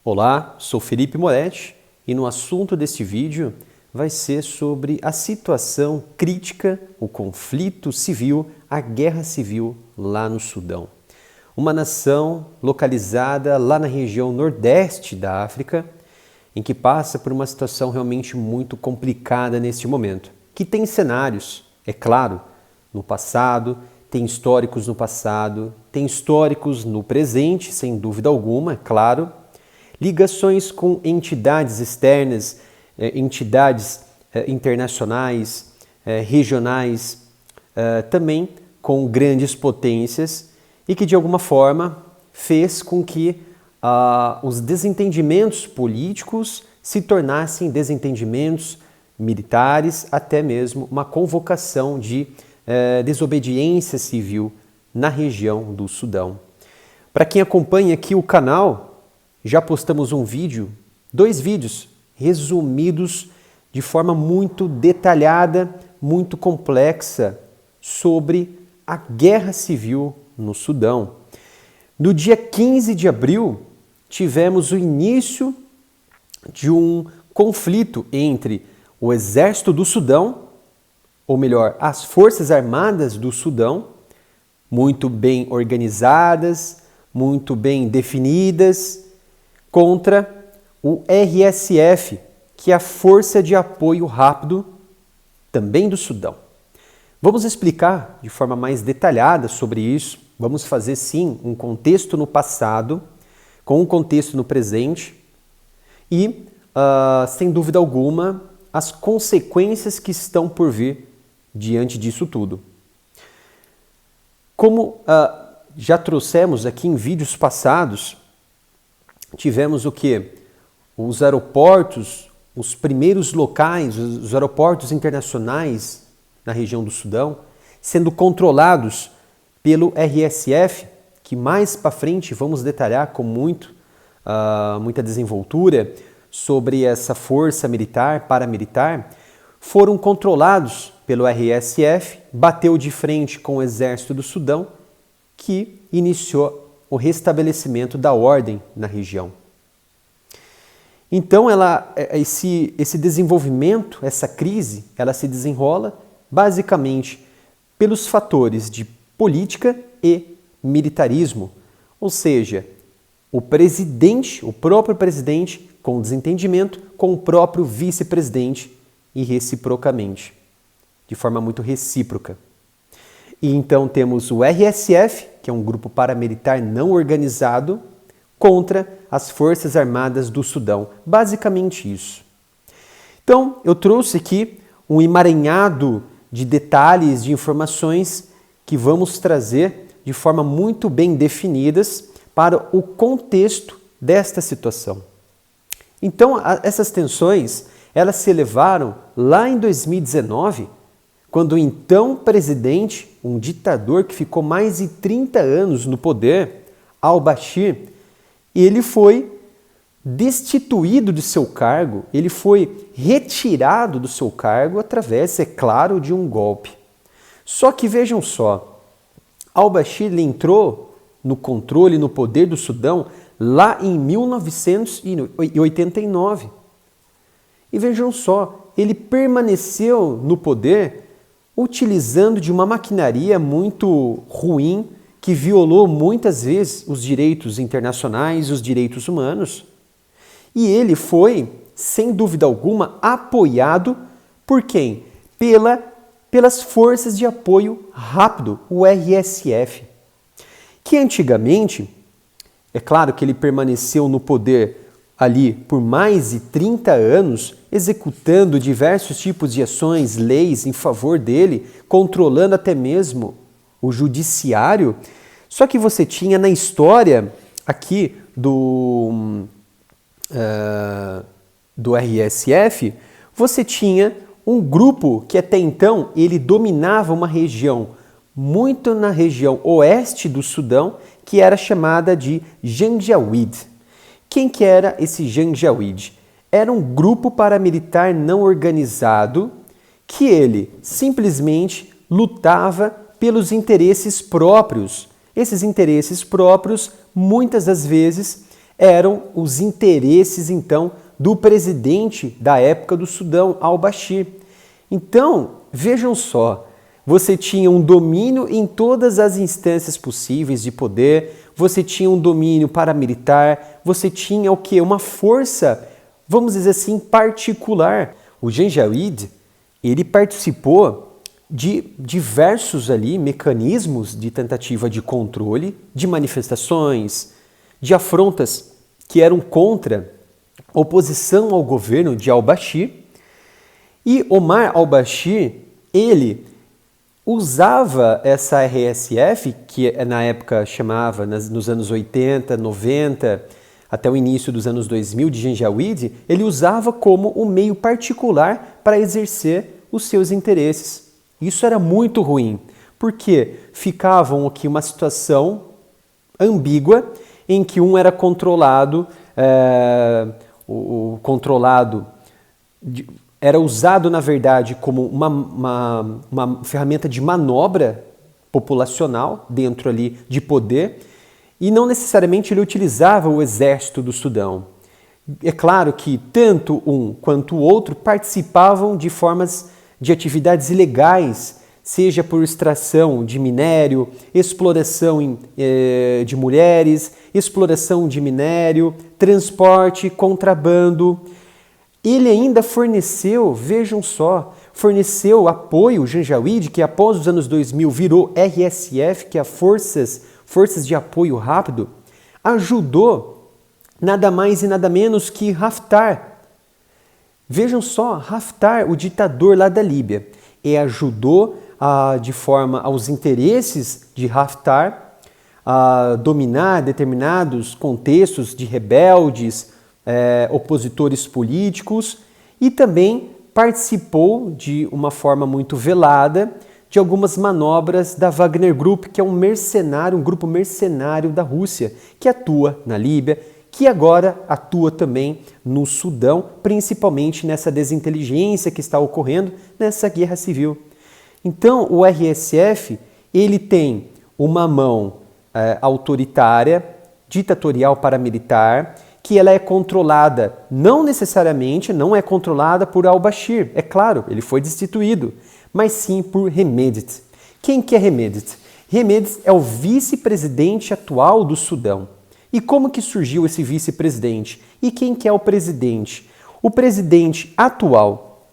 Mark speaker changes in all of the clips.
Speaker 1: Olá, sou Felipe Moretti e no assunto deste vídeo vai ser sobre a situação crítica, o conflito civil, a guerra civil lá no Sudão. Uma nação localizada lá na região nordeste da África, em que passa por uma situação realmente muito complicada neste momento, que tem cenários, é claro, no passado, tem históricos no passado, tem históricos no presente, sem dúvida alguma, é claro, ligações com entidades externas, entidades internacionais, regionais, também com grandes potências e que de alguma forma fez com que os desentendimentos políticos se tornassem desentendimentos militares, até mesmo uma convocação de desobediência civil na região do Sudão. Para quem acompanha aqui o canal, já postamos um vídeo, 2 vídeos resumidos de forma muito detalhada, muito complexa sobre a guerra civil no Sudão. No dia 15 de abril, tivemos o início de um conflito entre o exército do Sudão, ou melhor, as Forças Armadas do Sudão, muito bem organizadas, muito bem definidas, contra o RSF, que é a Força de Apoio Rápido, também do Sudão. Vamos explicar de forma mais detalhada sobre isso. Vamos fazer, sim, um contexto no passado, com um contexto no presente e, sem dúvida alguma, as consequências que estão por vir diante disso tudo. Como já trouxemos aqui em vídeos passados, tivemos o quê? Os aeroportos, os primeiros locais, os aeroportos internacionais na região do Sudão, sendo controlados pelo RSF, que mais para frente vamos detalhar com muita desenvoltura sobre essa força militar, paramilitar, foram controlados pelo RSF, bateu de frente com o exército do Sudão, que iniciou o restabelecimento da ordem na região. Então, esse desenvolvimento, essa crise, ela se desenrola basicamente pelos fatores de política e militarismo, ou seja, o próprio presidente com desentendimento com o próprio vice-presidente e reciprocamente, de forma muito recíproca. E então temos o RSF, que é um grupo paramilitar não organizado, contra as Forças Armadas do Sudão. Basicamente isso. Então, eu trouxe aqui um emaranhado de detalhes, de informações que vamos trazer de forma muito bem definidas para o contexto desta situação. Então, essas tensões, elas se elevaram lá em 2019, quando o então presidente, um ditador que ficou mais de 30 anos no poder, al-Bashir, ele foi destituído de seu cargo, ele foi retirado do seu cargo através, é claro, de um golpe. Só que vejam só, al-Bashir entrou no controle, no poder do Sudão lá em 1989. E vejam só, ele permaneceu no poder utilizando de uma maquinaria muito ruim, que violou muitas vezes os direitos internacionais, os direitos humanos. E ele foi, sem dúvida alguma, apoiado por quem? Pelas Forças de Apoio Rápido, o RSF, que antigamente, é claro que ele permaneceu no poder ali por mais de 30 anos, executando diversos tipos de ações, leis em favor dele, controlando até mesmo o judiciário. Só que você tinha na história aqui do RSF, você tinha um grupo que até então ele dominava uma região, muito na região oeste do Sudão, que era chamada de Janjaweed. Quem que era esse Janjaweed? Era um grupo paramilitar não organizado que ele simplesmente lutava pelos interesses próprios. Esses interesses próprios, muitas das vezes, eram os interesses, então, do presidente da época do Sudão, al-Bashir. Então, vejam só, você tinha um domínio em todas as instâncias possíveis de poder, você tinha um domínio paramilitar, você tinha o quê? Uma força, vamos dizer assim, particular. O Janjaweed, ele participou de diversos ali mecanismos de tentativa de controle, de manifestações, de afrontas que eram contra a oposição ao governo de al-Bashir. E Omar al-Bashir, ele usava essa RSF, que na época chamava, nos anos 80, 90, até o início dos anos 2000 de Janjaweed, ele usava como um meio particular para exercer os seus interesses. Isso era muito ruim, porque ficavam aqui uma situação ambígua em que um era controlado, era usado, na verdade, como uma ferramenta de manobra populacional dentro ali de poder, e não necessariamente ele utilizava o exército do Sudão. É claro que tanto um quanto o outro participavam de formas de atividades ilegais, seja por extração de minério, exploração de mulheres, exploração de minério, transporte, contrabando. Ele ainda forneceu, vejam só, forneceu apoio, Janjaweed, que após os anos 2000 virou RSF, que é Forças de Apoio Rápido, ajudou nada mais e nada menos que Haftar. Vejam só, Haftar, o ditador lá da Líbia, ajudou de forma aos interesses de Haftar a dominar determinados contextos de rebeldes, opositores políticos, e também participou de uma forma muito velada de algumas manobras da Wagner Group, que é um grupo mercenário da Rússia, que atua na Líbia, que agora atua também no Sudão, principalmente nessa desinteligência que está ocorrendo nessa guerra civil. Então, o RSF, ele tem uma mão autoritária, ditatorial paramilitar, que ela é controlada, não necessariamente, não é controlada por al-Bashir, é claro, ele foi destituído, mas sim por Hemedti. Quem que é Hemedti? Hemedti é o vice-presidente atual do Sudão. E como que surgiu esse vice-presidente? E quem que é o presidente? O presidente atual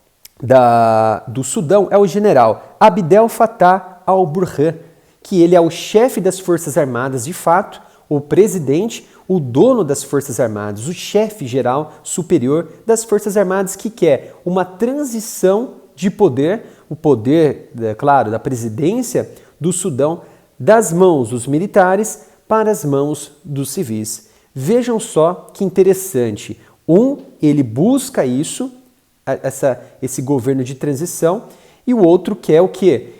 Speaker 1: do Sudão é o general Abdel Fattah al-Burhan, que ele é o chefe das Forças Armadas de fato, o presidente, o dono das Forças Armadas, o chefe geral superior das Forças Armadas, que quer uma transição de poder, o poder, claro, da presidência do Sudão, das mãos dos militares para as mãos dos civis. Vejam só que interessante. Ele busca isso, esse governo de transição, e o outro quer o quê?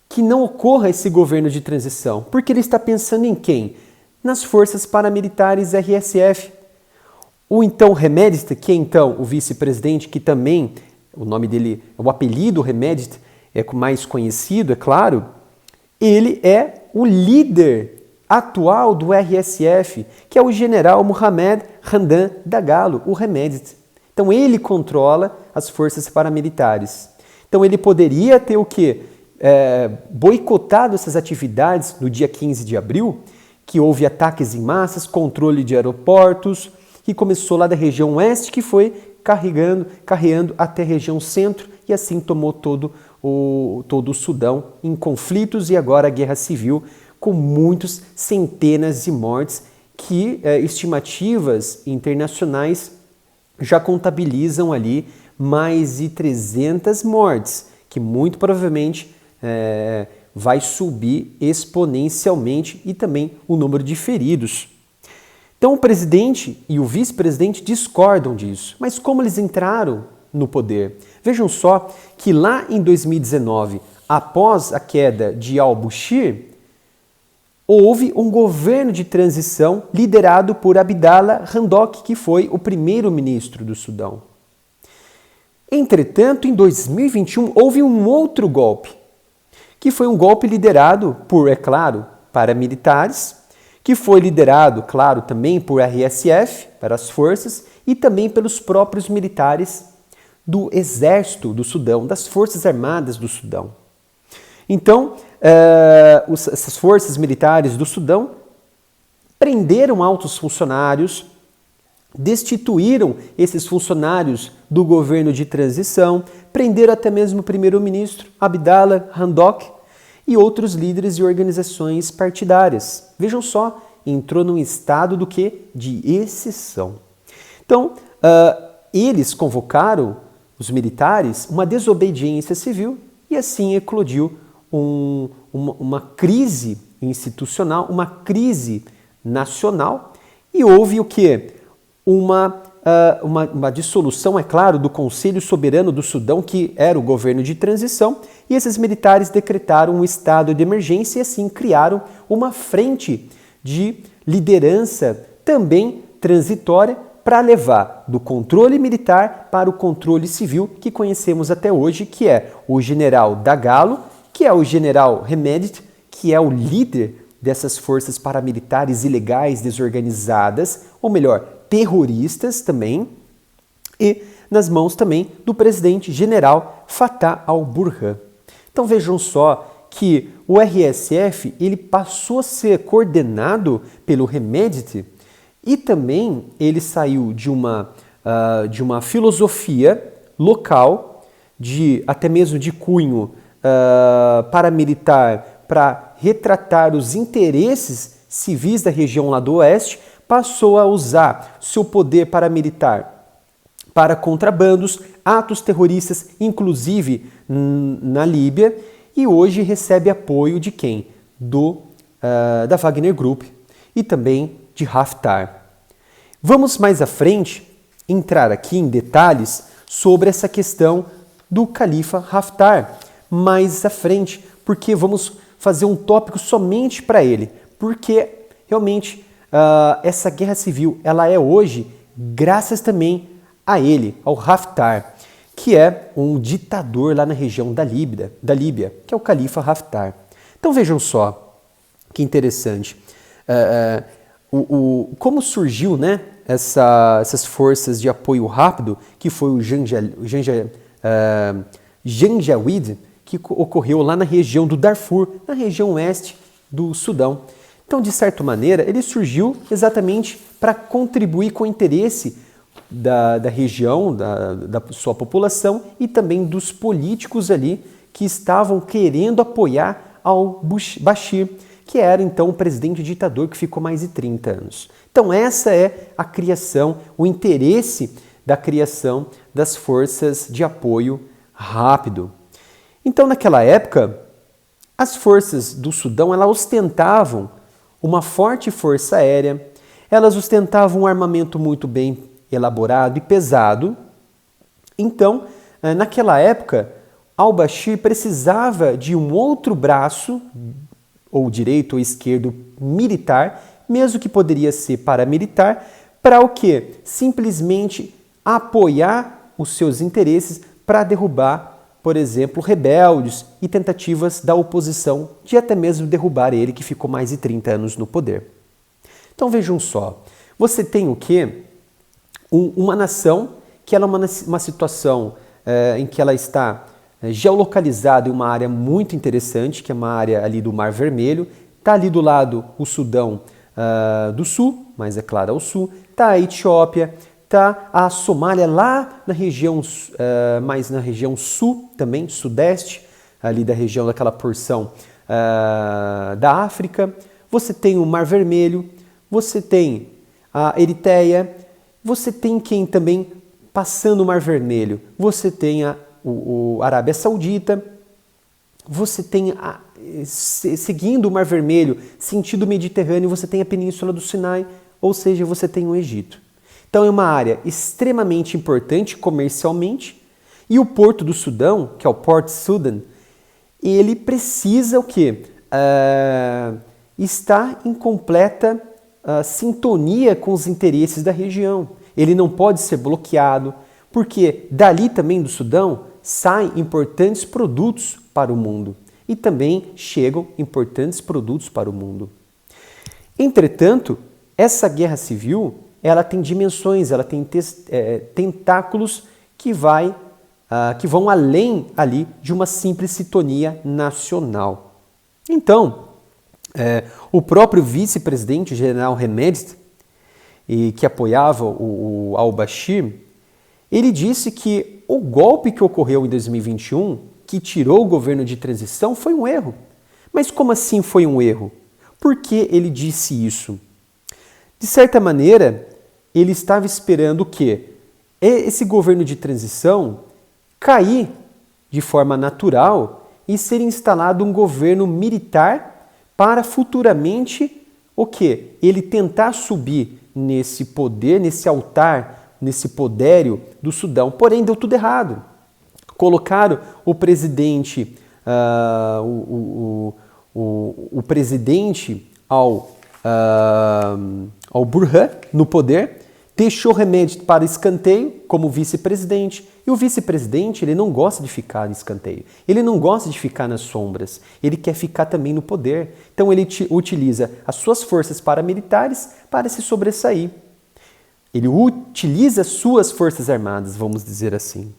Speaker 1: Que não ocorra esse governo de transição. Porque ele está pensando em quem? Nas forças paramilitares RSF. O então Hemedti, que é então o vice-presidente, que também, o nome dele, o apelido Hemedti é mais conhecido, é claro, ele é o líder atual do RSF, que é o general Mohamed Hamdan Dagalo, o Hemedti. Então ele controla as forças paramilitares. Então ele poderia ter o quê? Boicotado essas atividades no dia 15 de abril, que houve ataques em massas, controle de aeroportos, que começou lá da região oeste, que foi carreando até a região centro, e assim tomou todo o Sudão em conflitos, e agora a guerra civil, com muitos centenas de mortes, que estimativas internacionais já contabilizam ali mais de 300 mortes, que muito provavelmente vai subir exponencialmente, e também o número de feridos. Então o presidente e o vice-presidente discordam disso. Mas como eles entraram no poder? Vejam só que lá em 2019, após a queda de al-Bashir, houve um governo de transição liderado por Abdallah Hamdok, que foi o primeiro-ministro do Sudão. Entretanto, em 2021, houve um outro golpe, que foi um golpe liderado por, é claro, paramilitares, que foi liderado, claro, também por RSF, para as forças, e também pelos próprios militares do Exército do Sudão, das Forças Armadas do Sudão. Então, essas forças militares do Sudão prenderam altos funcionários, destituíram esses funcionários do governo de transição, prenderam até mesmo o primeiro-ministro Abdallah Hamdok e outros líderes e organizações partidárias. Vejam só, entrou num estado do quê? De exceção. Então, eles convocaram, os militares, uma desobediência civil e assim eclodiu uma crise institucional, uma crise nacional e houve o quê? Uma dissolução, é claro, do Conselho Soberano do Sudão, que era o governo de transição, e esses militares decretaram um estado de emergência e assim criaram uma frente de liderança também transitória para levar do controle militar para o controle civil que conhecemos até hoje, que é o general Dagalo, que é o general Hemedti, que é o líder dessas forças paramilitares ilegais desorganizadas, ou melhor, terroristas também, e nas mãos também do presidente general Fatah al-Burhan. Então vejam só que o RSF ele passou a ser coordenado pelo Hemedti e também ele saiu de uma filosofia local, até mesmo de cunho paramilitar, para retratar os interesses civis da região lá do oeste, passou a usar seu poder paramilitar para contrabandos, atos terroristas, inclusive na Líbia, e hoje recebe apoio de quem? Da Wagner Group e também de Haftar. Vamos mais à frente entrar aqui em detalhes sobre essa questão do califa Haftar, mais à frente, porque vamos fazer um tópico somente para ele, porque realmente essa guerra civil ela é hoje graças também a ele, ao Haftar, que é um ditador lá na região da Líbia, que é o califa Haftar. Então vejam só que interessante, como surgiu, né, essas forças de apoio rápido, que foi o Janjaweed, que ocorreu lá na região do Darfur, na região oeste do Sudão. Então, de certa maneira, ele surgiu exatamente para contribuir com o interesse da região, da sua população e também dos políticos ali que estavam querendo apoiar al-Bashir, que era então o presidente ditador que ficou mais de 30 anos. Então essa é a criação, o interesse da criação das forças de apoio rápido. Então naquela época, as forças do Sudão elas ostentavam uma forte força aérea, elas ostentavam um armamento muito bem elaborado e pesado. Então, naquela época, al-Bashir precisava de um outro braço, ou direito ou esquerdo, militar, mesmo que poderia ser paramilitar, para o quê? Simplesmente apoiar os seus interesses para derrubar, por exemplo, rebeldes e tentativas da oposição de até mesmo derrubar ele, que ficou mais de 30 anos no poder. Então vejam só, você tem o quê? Uma nação que ela é uma situação em que ela está geolocalizada em uma área muito interessante, que é uma área ali do Mar Vermelho, está ali do lado o Sudão do Sul, mas é claro ao sul, está a Etiópia, está a Somália lá na região, mais na região sul também, sudeste, ali da região daquela porção da África, você tem o Mar Vermelho, você tem a Eritreia, você tem quem também passando o Mar Vermelho, você tem a Arábia Saudita, você tem, seguindo o Mar Vermelho, sentido Mediterrâneo, você tem a Península do Sinai, ou seja, você tem o Egito. Então é uma área extremamente importante comercialmente, e o Porto do Sudão, que é o Port Sudan, ele precisa o quê? Estar em completa sintonia com os interesses da região. Ele não pode ser bloqueado, porque dali também do Sudão saem importantes produtos para o mundo e também chegam importantes produtos para o mundo. Entretanto, essa guerra civil, ela tem dimensões, ela tem tentáculos que vão além ali de uma simples sintonia nacional. Então, o próprio vice-presidente, general Hemedti, que apoiava o al-Bashir, ele disse que o golpe que ocorreu em 2021, que tirou o governo de transição, foi um erro. Mas como assim foi um erro? Por que ele disse isso? De certa maneira, ele estava esperando que esse governo de transição cair de forma natural e ser instalado um governo militar para futuramente o quê? Ele tentar subir nesse poder, nesse altar, nesse podério do Sudão. Porém, deu tudo errado. Colocaram o presidente, o presidente al-Burhan no poder, deixou Hemedti para escanteio como vice-presidente. E o vice-presidente, ele não gosta de ficar no escanteio. Ele não gosta de ficar nas sombras. Ele quer ficar também no poder. Então ele utiliza as suas forças paramilitares para se sobressair. Ele utiliza as suas forças armadas, vamos dizer assim.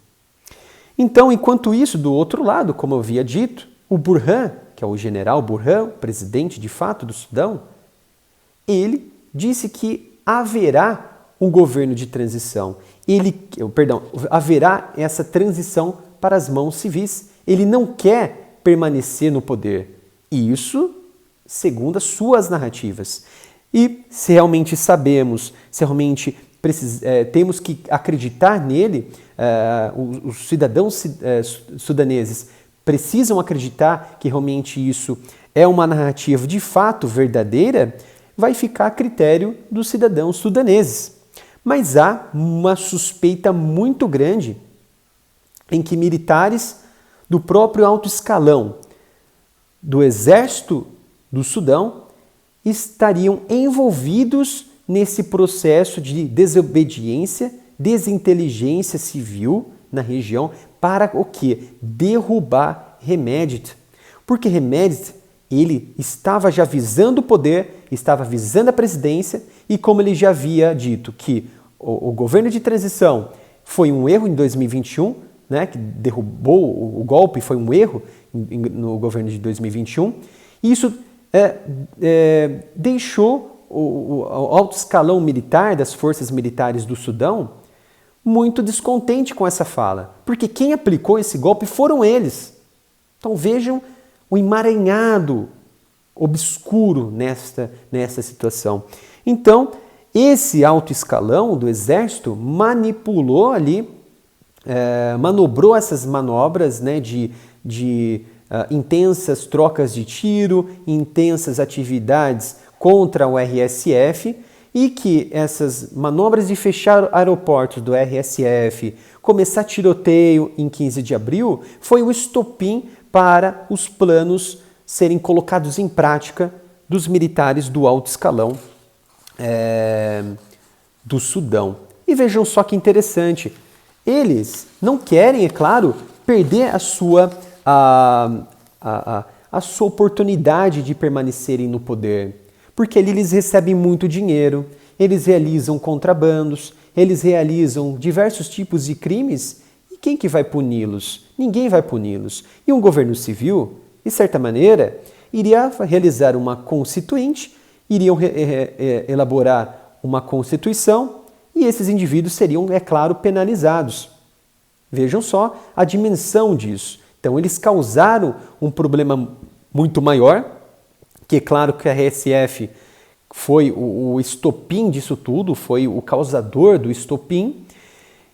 Speaker 1: Então, enquanto isso, do outro lado, como eu havia dito, o Burhan, que é o general Burhan, o presidente de fato do Sudão, ele disse que haverá um governo de transição. Haverá essa transição para as mãos civis. Ele não quer permanecer no poder. Isso segundo as suas narrativas. E se realmente sabemos, se realmente temos que acreditar nele, os cidadãos sudaneses precisam acreditar que realmente isso é uma narrativa de fato verdadeira, vai ficar a critério dos cidadãos sudaneses. Mas há uma suspeita muito grande em que militares do próprio alto escalão do exército do Sudão estariam envolvidos nesse processo de desobediência, desinteligência civil na região para o quê? Derrubar Hemedti. Porque Hemedti, ele estava já visando o poder, estava visando a presidência e como ele já havia dito que o governo de transição foi um erro em 2021, né, que derrubou o golpe, foi um erro no governo de 2021, e isso deixou o alto escalão militar das forças militares do Sudão muito descontente com essa fala, porque quem aplicou esse golpe foram eles. Então vejam o emaranhado obscuro nessa situação. Então, esse alto escalão do exército manipulou ali, manobrou essas manobras, né, de intensas trocas de tiro, intensas atividades contra o RSF, e que essas manobras de fechar aeroportos do RSF, começar tiroteio em 15 de abril, foi o estopim para os planos serem colocados em prática dos militares do alto escalão do Sudão. E vejam só que interessante, eles não querem, é claro, perder a sua oportunidade de permanecerem no poder, porque ali eles recebem muito dinheiro, eles realizam contrabandos, eles realizam diversos tipos de crimes, e quem que vai puni-los? Ninguém vai puni-los. E um governo civil, de certa maneira, iria realizar uma constituinte, iriam elaborar uma constituição, e esses indivíduos seriam, é claro, penalizados. Vejam só a dimensão disso. Então, eles causaram um problema muito maior, que é claro que a RSF foi o estopim disso tudo, foi o causador do estopim,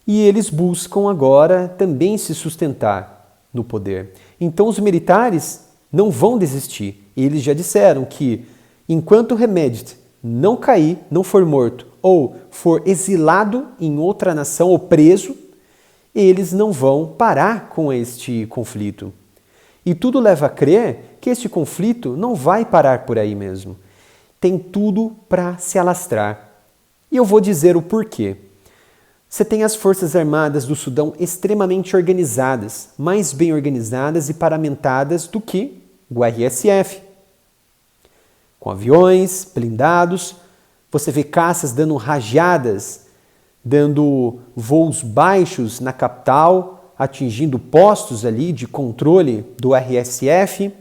Speaker 1: e eles buscam agora também se sustentar no poder. Então, os militares não vão desistir. Eles já disseram que, enquanto Hemedti não cair, não for morto, ou for exilado em outra nação ou preso, eles não vão parar com este conflito. E tudo leva a crer que este conflito não vai parar por aí mesmo. Tem tudo para se alastrar. E eu vou dizer o porquê. Você tem as Forças Armadas do Sudão extremamente organizadas, mais bem organizadas e paramentadas do que o RSF. com aviões blindados. Você vê caças dando rajadas, dando voos baixos na capital, atingindo postos ali de controle do RSF.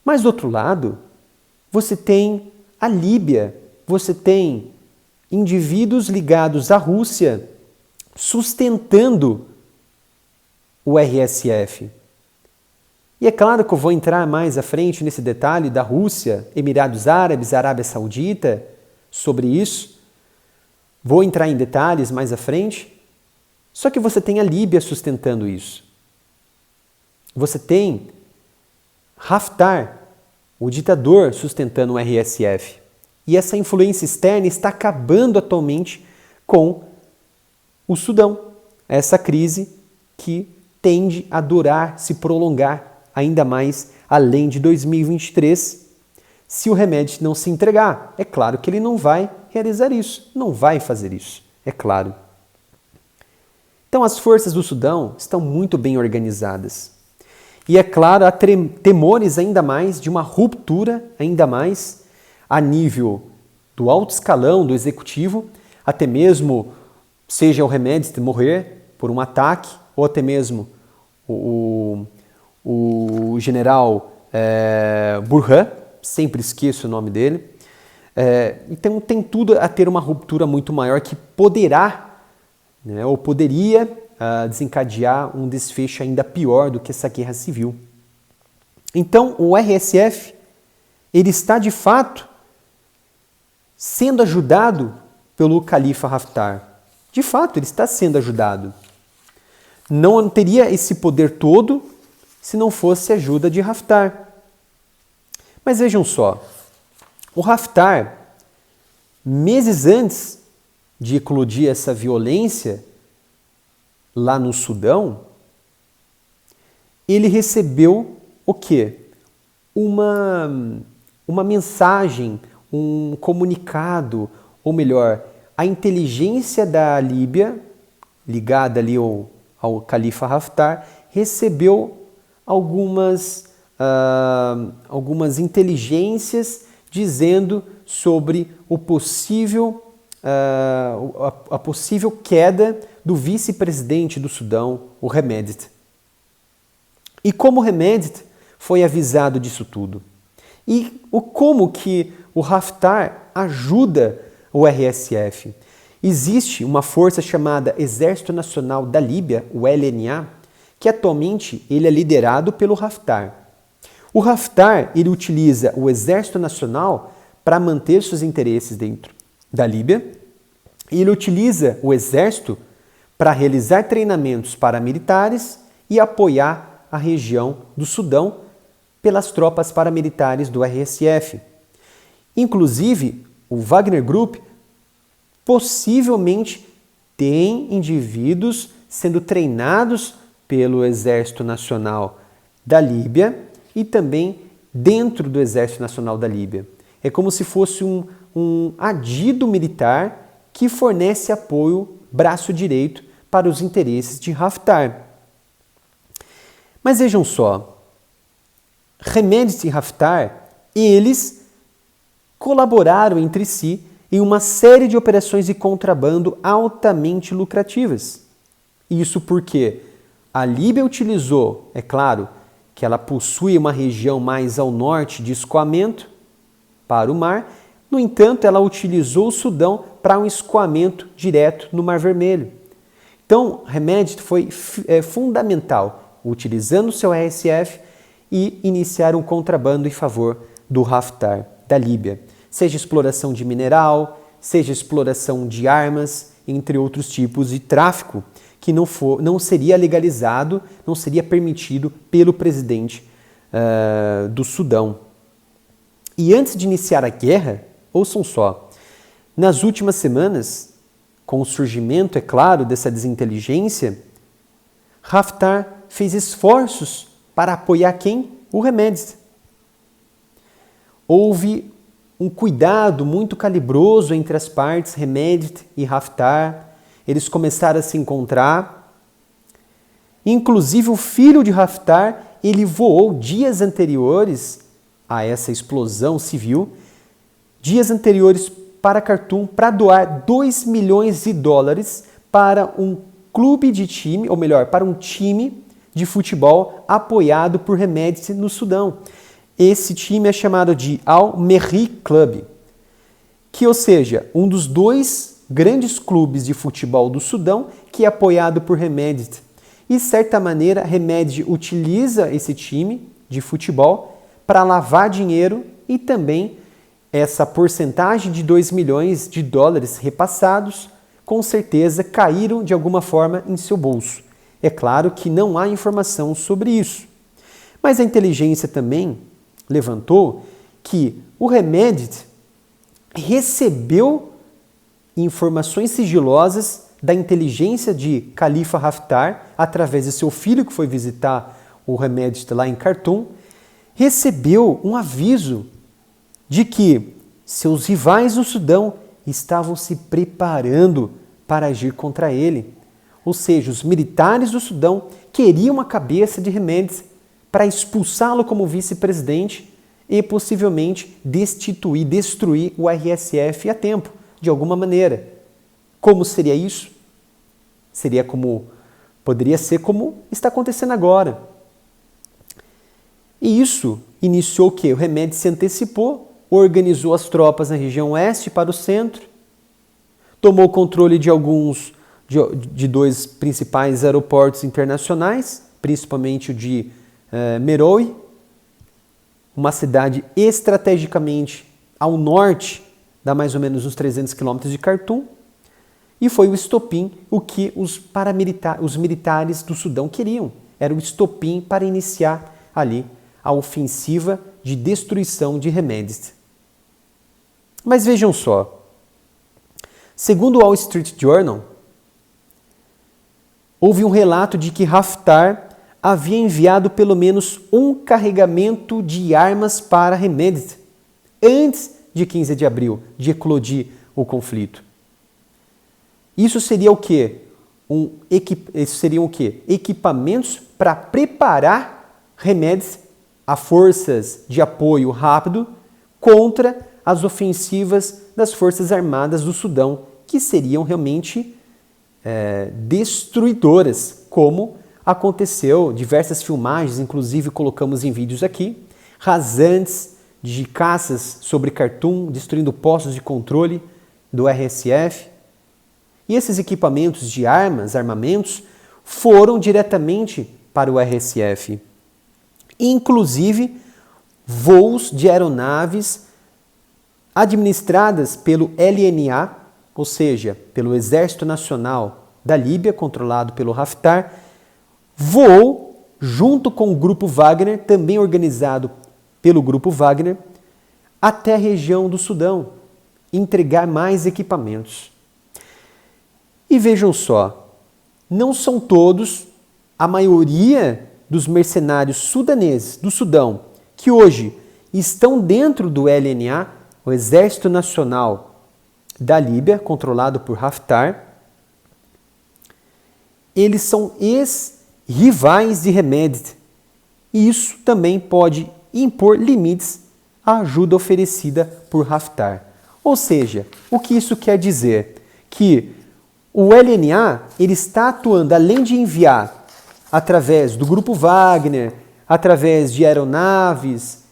Speaker 1: Mas do outro lado, você tem a Líbia, você tem indivíduos ligados à Rússia sustentando o RSF. E é claro que eu vou entrar mais à frente nesse detalhe da Rússia, Emirados Árabes, Arábia Saudita, sobre isso. Vou entrar em detalhes mais à frente. Só que você tem a Líbia sustentando isso. Você tem Haftar, o ditador, sustentando o RSF. E essa influência externa está acabando atualmente com o Sudão. Essa crise que tende a durar, se prolongar ainda mais além de 2023, se o Hemedti não se entregar. É claro que ele não vai realizar isso, não vai fazer isso, é claro. Então as forças do Sudão estão muito bem organizadas. E é claro, há temores ainda mais de uma ruptura, ainda mais a nível do alto escalão, do executivo, até mesmo seja o Hemedti morrer por um ataque, ou até mesmo o general Burhan, sempre esqueço o nome dele. Então tem tudo a ter uma ruptura muito maior que poderá, né, ou poderia desencadear um desfecho ainda pior do que essa guerra civil. Então o RSF ele está de fato sendo ajudado pelo Califa Haftar. De fato, ele está sendo ajudado. Não teria esse poder todo se não fosse a ajuda de Haftar. Mas vejam só, o Haftar, meses antes de eclodir essa violência lá no Sudão, ele recebeu o quê? Uma mensagem, um comunicado, ou melhor, a inteligência da Líbia, ligada ali ao Califa Haftar, recebeu algumas inteligências dizendo sobre a possível queda do vice-presidente do Sudão, o Hemedti. E como o Hemedti foi avisado disso tudo? E como que o Haftar ajuda o RSF? Existe uma força chamada Exército Nacional da Líbia, o LNA, que atualmente ele é liderado pelo Haftar. O Haftar ele utiliza o Exército Nacional para manter seus interesses dentro da Líbia e ele utiliza o Exército para realizar treinamentos paramilitares e apoiar a região do Sudão pelas tropas paramilitares do RSF. Inclusive, o Wagner Group possivelmente tem indivíduos sendo treinados pelo Exército Nacional da Líbia e também dentro do Exército Nacional da Líbia. É como se fosse um adido militar que fornece apoio, braço direito, para os interesses de Haftar. Mas vejam só, Hemedti e Haftar, eles colaboraram entre si em uma série de operações de contrabando altamente lucrativas. Isso porque a Líbia utilizou, é claro, que ela possui uma região mais ao norte de escoamento para o mar, no entanto, ela utilizou o Sudão para um escoamento direto no Mar Vermelho. Então, Hemedti foi fundamental, utilizando o seu RSF e iniciar um contrabando em favor do Haftar, da Líbia. Seja exploração de mineral, seja exploração de armas, entre outros tipos de tráfico, que não seria legalizado, não seria permitido pelo presidente do Sudão. E antes de iniciar a guerra, ouçam só, nas últimas semanas, com o surgimento, é claro, dessa desinteligência, Haftar fez esforços para apoiar quem? O Hemedti. Houve um cuidado muito calibroso entre as partes, Hemedti e Haftar. Eles começaram a se encontrar. Inclusive o filho de Haftar, ele voou dias anteriores a essa explosão civil, dias anteriores para Khartoum para doar 2 milhões de dólares para um clube de time, ou melhor, para um time de futebol apoiado por Hemedti no Sudão. Esse time é chamado de Al-Merri Club, que, ou seja, um dos 2 grandes clubes de futebol do Sudão que é apoiado por Hemedti. E, de certa maneira, Hemedti utiliza esse time de futebol para lavar dinheiro e também essa porcentagem de 2 milhões de dólares repassados, com certeza caíram de alguma forma em seu bolso. É claro que não há informação sobre isso. Mas a inteligência também levantou que o Hemedti recebeu informações sigilosas da inteligência de Khalifa Haftar, através de seu filho que foi visitar o Hemedti lá em Khartoum, recebeu um aviso de que seus rivais no Sudão estavam se preparando para agir contra ele. Ou seja, os militares do Sudão queriam a cabeça de Hemedti para expulsá-lo como vice-presidente e possivelmente destruir o RSF a tempo, de alguma maneira. Como seria isso? Poderia ser como está acontecendo agora. E isso iniciou o quê? O Hemedti se antecipou, organizou as tropas na região oeste para o centro, tomou controle de 2 principais aeroportos internacionais, principalmente o de Meroe, uma cidade estrategicamente ao norte, dá mais ou menos uns 300 quilômetros de Khartoum, e foi o estopim o que os militares do Sudão queriam. Era o estopim para iniciar ali a ofensiva de destruição de Hemedti. Mas vejam só, segundo o Wall Street Journal, houve um relato de que Haftar havia enviado pelo menos um carregamento de armas para Hemedti antes de 15 de abril, de eclodir o conflito. Isso seria o quê? Isso seriam o quê? Equipamentos para preparar Hemedti a forças de apoio rápido contra as ofensivas das Forças Armadas do Sudão, que seriam realmente destruidoras, como aconteceu, diversas filmagens, inclusive colocamos em vídeos aqui, rasantes de caças sobre Khartoum, destruindo postos de controle do RSF. E esses equipamentos de armamentos, foram diretamente para o RSF. Inclusive, voos de aeronaves administradas pelo LNA, ou seja, pelo Exército Nacional da Líbia, controlado pelo Haftar, voou junto com o Grupo Wagner, também organizado pelo Grupo Wagner, até a região do Sudão, entregar mais equipamentos. E vejam só, não são todos, a maioria dos mercenários sudaneses do Sudão, que hoje estão dentro do LNA, o Exército Nacional da Líbia, controlado por Haftar, eles são ex-rivais de Hemedti. E isso também pode impor limites à ajuda oferecida por Haftar. Ou seja, o que isso quer dizer? Que o LNA ele está atuando, além de enviar através do Grupo Wagner, através de aeronaves,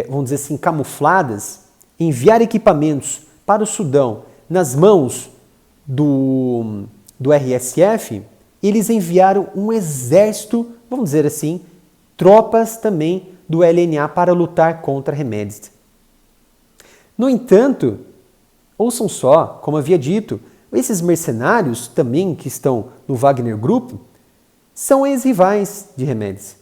Speaker 1: vamos dizer assim, camufladas, enviar equipamentos para o Sudão nas mãos do RSF, eles enviaram um exército, vamos dizer assim, tropas também do LNA para lutar contra Hemedti. No entanto, ouçam só, como havia dito, esses mercenários também que estão no Wagner Group são ex-rivais de Hemedti.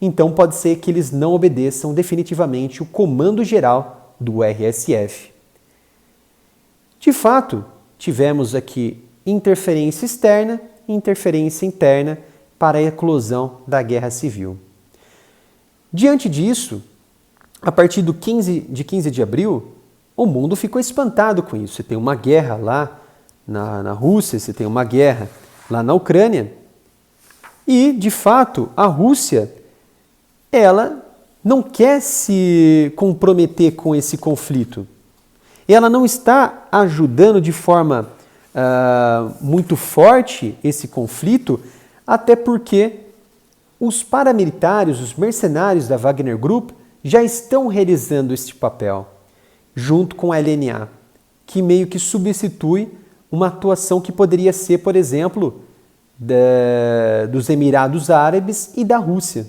Speaker 1: Então pode ser que eles não obedeçam definitivamente o comando geral do RSF. De fato, tivemos aqui interferência externa e interferência interna para a eclosão da guerra civil. Diante disso, a partir de 15 de abril, o mundo ficou espantado com isso. Você tem uma guerra lá na Rússia, você tem uma guerra lá na Ucrânia. E, de fato, a Rússia ela não quer se comprometer com esse conflito. Ela não está ajudando de forma muito forte esse conflito, até porque os paramilitares, os mercenários da Wagner Group já estão realizando este papel, junto com a LNA, que meio que substitui uma atuação que poderia ser, por exemplo, dos Emirados Árabes e da Rússia.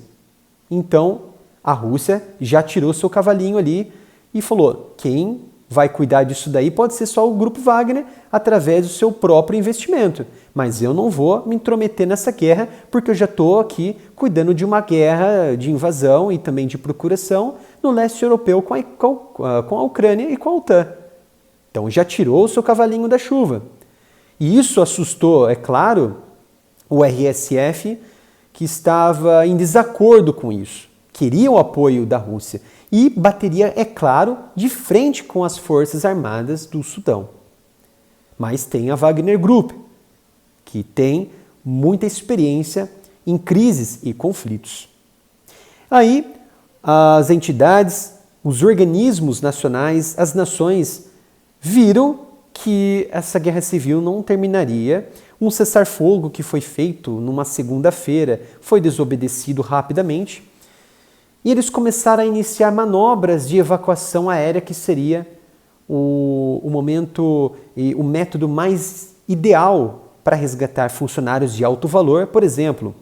Speaker 1: Então, a Rússia já tirou seu cavalinho ali e falou: quem vai cuidar disso daí pode ser só o Grupo Wagner através do seu próprio investimento. Mas eu não vou me intrometer nessa guerra porque eu já estou aqui cuidando de uma guerra de invasão e também de procuração no leste europeu com a Ucrânia e com a OTAN. Então já tirou o seu cavalinho da chuva. E isso assustou, é claro, o RSF, que estava em desacordo com isso. Queria o apoio da Rússia e bateria, é claro, de frente com as Forças Armadas do Sudão. Mas tem a Wagner Group, que tem muita experiência em crises e conflitos. Aí, as entidades, os organismos nacionais, as nações viram que essa guerra civil não terminaria. Um cessar-fogo que foi feito numa segunda-feira foi desobedecido rapidamente. E eles começaram a iniciar manobras de evacuação aérea, que seria o momento e o método mais ideal para resgatar funcionários de alto valor. Por exemplo,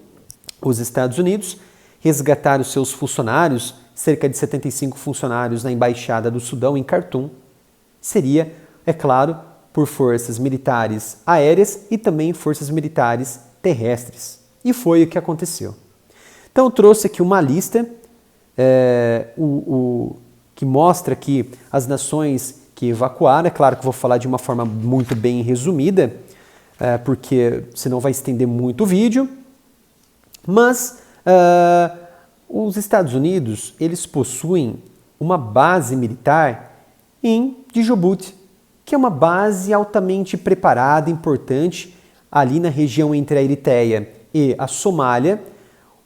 Speaker 1: os Estados Unidos resgataram seus funcionários, cerca de 75 funcionários na Embaixada do Sudão em Khartoum. Seria, é claro, por forças militares aéreas e também forças militares terrestres. E foi o que aconteceu. Então eu trouxe aqui uma lista que mostra aqui as nações que evacuaram. É claro que eu vou falar de uma forma muito bem resumida, porque senão vai estender muito o vídeo. Mas os Estados Unidos, eles possuem uma base militar em Djibouti, que é uma base altamente preparada, importante, ali na região entre a Eritreia e a Somália,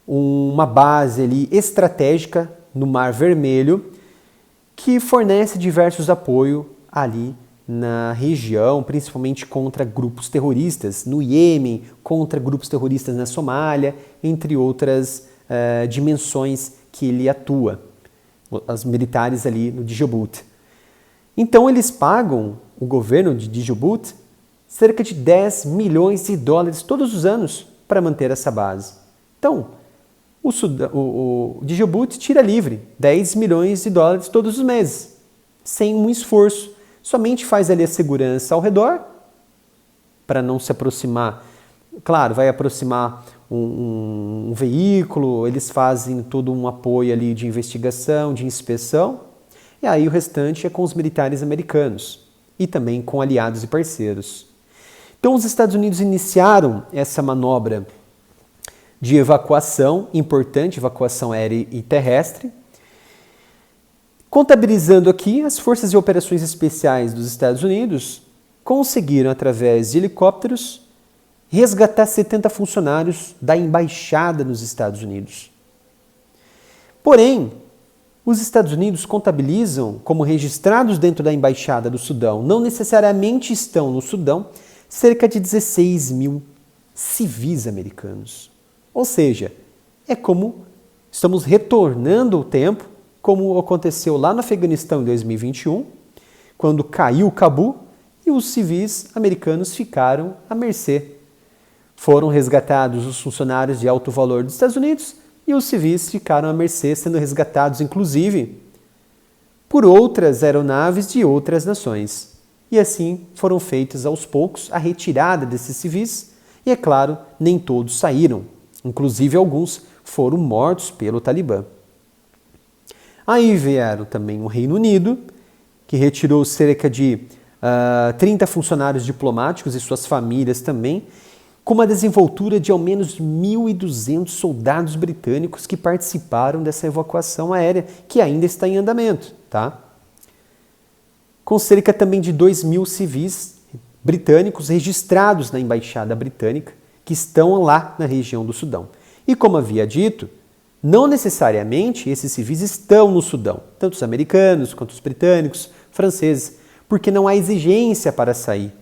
Speaker 1: uma base ali estratégica no Mar Vermelho, que fornece diversos apoios ali na região, principalmente contra grupos terroristas no Iêmen, contra grupos terroristas na Somália, entre outras dimensões que ele atua, os militares ali no Djibouti. Então eles pagam, o governo de Djibouti, cerca de 10 milhões de dólares todos os anos para manter essa base. Então, o Djibouti tira livre 10 milhões de dólares todos os meses, sem um esforço. Somente faz ali a segurança ao redor, para não se aproximar. Claro, vai aproximar um veículo, eles fazem todo um apoio ali de investigação, de inspeção, e aí o restante é com os militares americanos e também com aliados e parceiros. Então os Estados Unidos iniciaram essa manobra de evacuação, importante, evacuação aérea e terrestre. Contabilizando aqui, as Forças de Operações Especiais dos Estados Unidos conseguiram, através de helicópteros, resgatar 70 funcionários da embaixada nos Estados Unidos. Porém, os Estados Unidos contabilizam como registrados dentro da embaixada do Sudão, não necessariamente estão no Sudão, cerca de 16 mil civis americanos. Ou seja, é como estamos retornando o tempo, como aconteceu lá no Afeganistão em 2021, quando caiu Cabul e os civis americanos ficaram à mercê. Foram resgatados os funcionários de alto valor dos Estados Unidos e os civis ficaram à mercê, sendo resgatados, inclusive, por outras aeronaves de outras nações. E assim foram feitas aos poucos a retirada desses civis e, é claro, nem todos saíram. Inclusive, alguns foram mortos pelo Talibã. Aí vieram também o Reino Unido, que retirou cerca de 30 funcionários diplomáticos e suas famílias também, com uma desenvoltura de ao menos 1.200 soldados britânicos que participaram dessa evacuação aérea, que ainda está em andamento, tá? Com cerca também de 2.000 civis britânicos registrados na Embaixada Britânica, que estão lá na região do Sudão. E como havia dito, Não necessariamente esses civis estão no Sudão, tanto os americanos quanto os britânicos, franceses, porque não há exigência para sair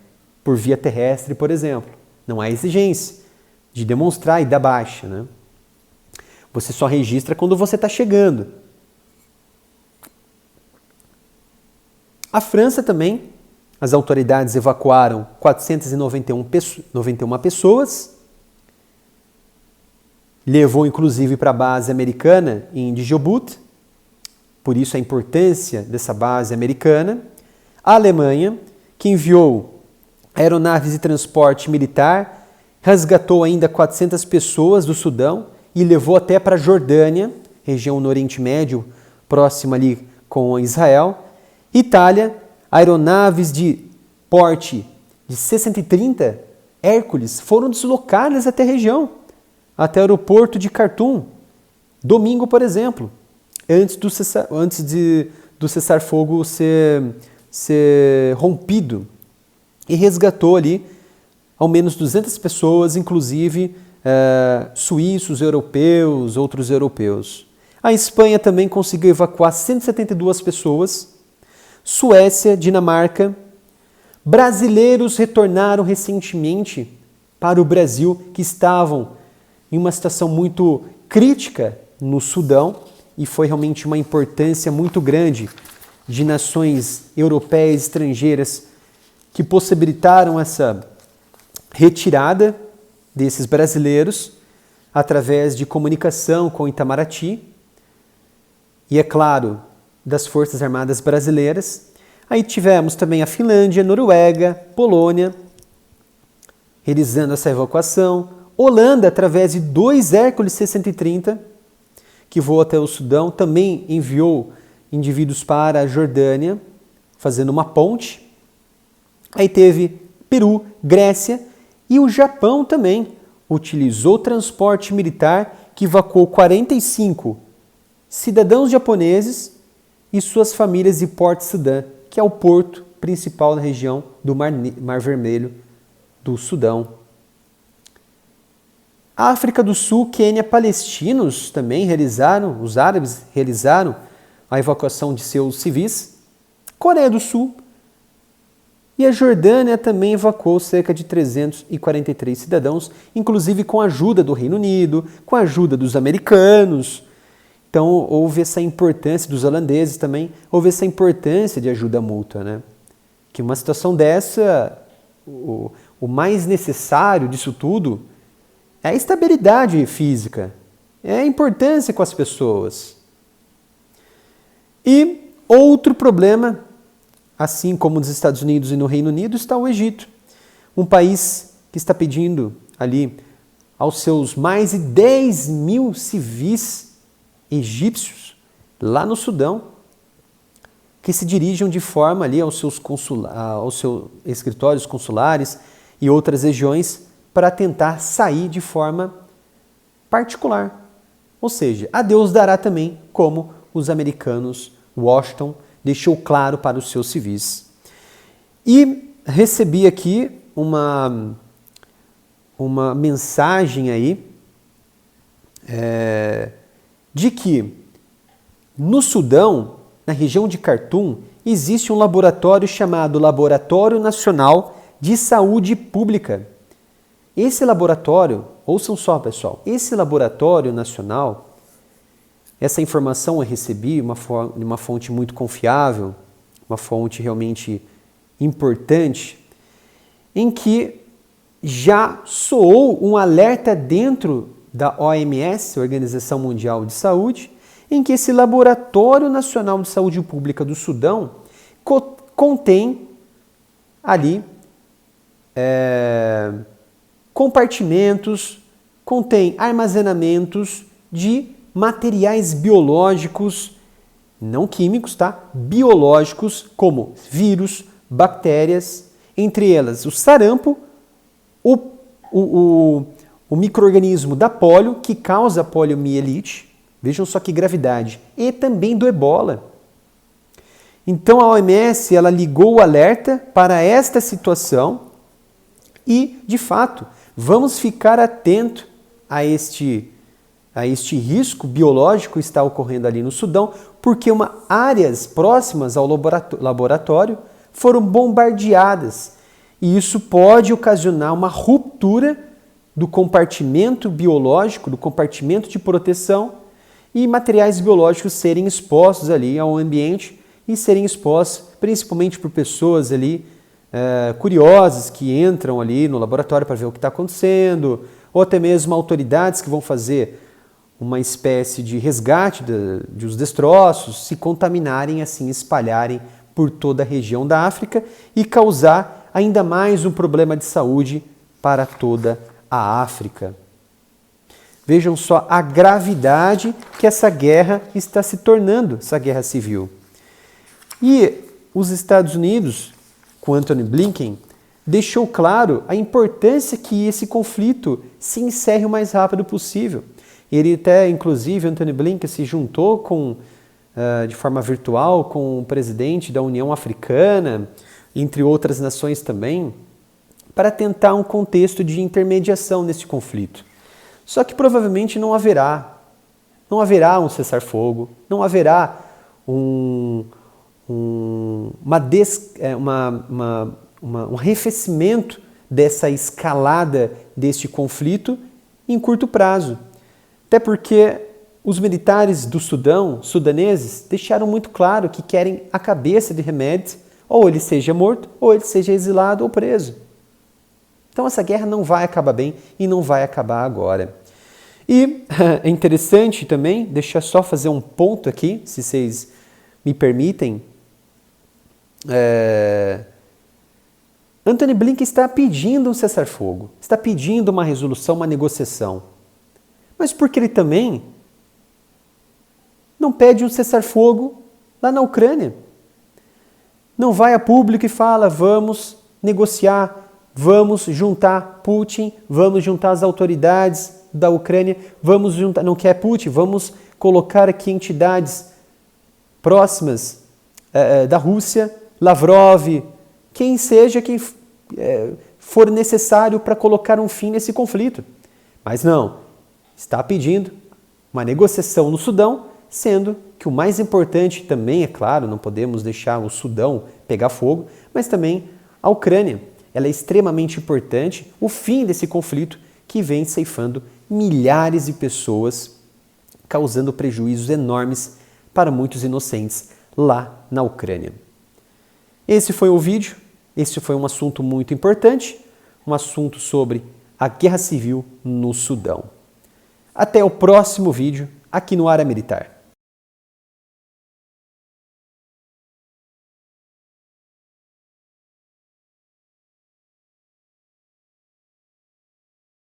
Speaker 1: por via terrestre, por exemplo. Não há exigência de demonstrar e dar baixa, né? Você só registra quando você está chegando. A França também, as autoridades evacuaram 491 pessoas, levou inclusive para a base americana em Djibouti, por isso a importância dessa base americana. A Alemanha, que enviou aeronaves de transporte militar, resgatou ainda 400 pessoas do Sudão e levou até para a Jordânia, região no Oriente Médio, próxima ali com Israel. Itália, aeronaves de porte de C-130 Hércules foram deslocadas até a região, até o aeroporto de Khartoum, domingo, por exemplo, antes do cessar-fogo ser rompido, e resgatou ali ao menos 200 pessoas, inclusive suíços, europeus, outros europeus. A Espanha também conseguiu evacuar 172 pessoas. Suécia, Dinamarca. Brasileiros retornaram recentemente para o Brasil, que estavam em uma situação muito crítica no Sudão, e foi realmente uma importância muito grande de nações europeias estrangeiras que possibilitaram essa retirada desses brasileiros através de comunicação com Itamaraty e, é claro, das Forças Armadas Brasileiras. Aí tivemos também a Finlândia, Noruega, Polônia, realizando essa evacuação. Holanda, através de 2 Hércules C-130, que voam até o Sudão, também enviou indivíduos para a Jordânia, fazendo uma ponte. Aí teve Peru, Grécia e o Japão também utilizou transporte militar que evacuou 45 cidadãos japoneses e suas famílias de Port Sudan, que é o porto principal da região do Mar Vermelho do Sudão. África do Sul, Quênia, palestinos também os árabes realizaram a evacuação de seus civis. Coreia do Sul e a Jordânia também evacuou cerca de 343 cidadãos, inclusive com a ajuda do Reino Unido, com a ajuda dos americanos. Então houve essa importância dos holandeses também, houve essa importância de ajuda mútua, né? Que uma situação dessa, o mais necessário disso tudo é a estabilidade física, é a importância com as pessoas. E outro problema, assim como nos Estados Unidos e no Reino Unido, está o Egito, um país que está pedindo ali aos seus mais de 10 mil civis egípcios lá no Sudão, que se dirijam de forma ali aos seus escritórios consulares e outras regiões para tentar sair de forma particular. Ou seja, a Deus dará também, como os americanos, Washington, deixou claro para os seus civis. E recebi aqui uma mensagem aí de que no Sudão, na região de Khartoum, existe um laboratório chamado Laboratório Nacional de Saúde Pública. Esse laboratório, ouçam só pessoal, esse laboratório nacional, essa informação eu recebi de uma fonte muito confiável, uma fonte realmente importante, em que já soou um alerta dentro da OMS, Organização Mundial de Saúde, em que esse Laboratório Nacional de Saúde Pública do Sudão contém ali compartimentos, contém armazenamentos de materiais biológicos, não químicos, tá? Biológicos, como vírus, bactérias, entre elas o sarampo, o micro-organismo da polio, que causa poliomielite, vejam só que gravidade, e também do ebola. Então a OMS ela ligou o alerta para esta situação e, de fato, vamos ficar atento a a este risco biológico está ocorrendo ali no Sudão, porque áreas próximas ao laboratório foram bombardeadas. E isso pode ocasionar uma ruptura do compartimento biológico, do compartimento de proteção, e materiais biológicos serem expostos ali ao ambiente e serem expostos principalmente por pessoas ali curiosas que entram ali no laboratório para ver o que está acontecendo, ou até mesmo autoridades que vão fazer uma espécie de resgate dos destroços, se contaminarem assim, espalharem por toda a região da África e causar ainda mais um problema de saúde para toda a África. Vejam só a gravidade que essa guerra está se tornando, essa guerra civil. E os Estados Unidos, com Antony Blinken, deixou claro a importância que esse conflito se encerre o mais rápido possível. Ele até, inclusive, Antony Blinken se juntou de forma virtual com o presidente da União Africana, entre outras nações também, para tentar um contexto de intermediação nesse conflito. Só que provavelmente não haverá um cessar-fogo, não haverá um arrefecimento dessa escalada deste conflito em curto prazo. Até porque os militares do Sudão, sudaneses, deixaram muito claro que querem a cabeça de Hamed, ou ele seja morto, ou ele seja exilado ou preso. Então essa guerra não vai acabar bem e não vai acabar agora. E é interessante também, deixa eu só fazer um ponto aqui, se vocês me permitem. Antony Blinken está pedindo um cessar-fogo, está pedindo uma resolução, uma negociação. Mas porque ele também não pede um cessar-fogo lá na Ucrânia. Não vai a público e fala, vamos negociar, vamos juntar Putin, vamos juntar as autoridades da Ucrânia, vamos juntar, não quer Putin, vamos colocar aqui entidades próximas da Rússia, Lavrov, quem seja, quem for necessário para colocar um fim nesse conflito. Mas não, está pedindo uma negociação no Sudão, sendo que o mais importante também, é claro, não podemos deixar o Sudão pegar fogo, mas também a Ucrânia. Ela é extremamente importante, o fim desse conflito que vem ceifando milhares de pessoas, causando prejuízos enormes para muitos inocentes lá na Ucrânia. Esse foi o vídeo, esse foi um assunto muito importante, um assunto sobre a guerra civil no Sudão. Até o próximo vídeo aqui no Área Militar.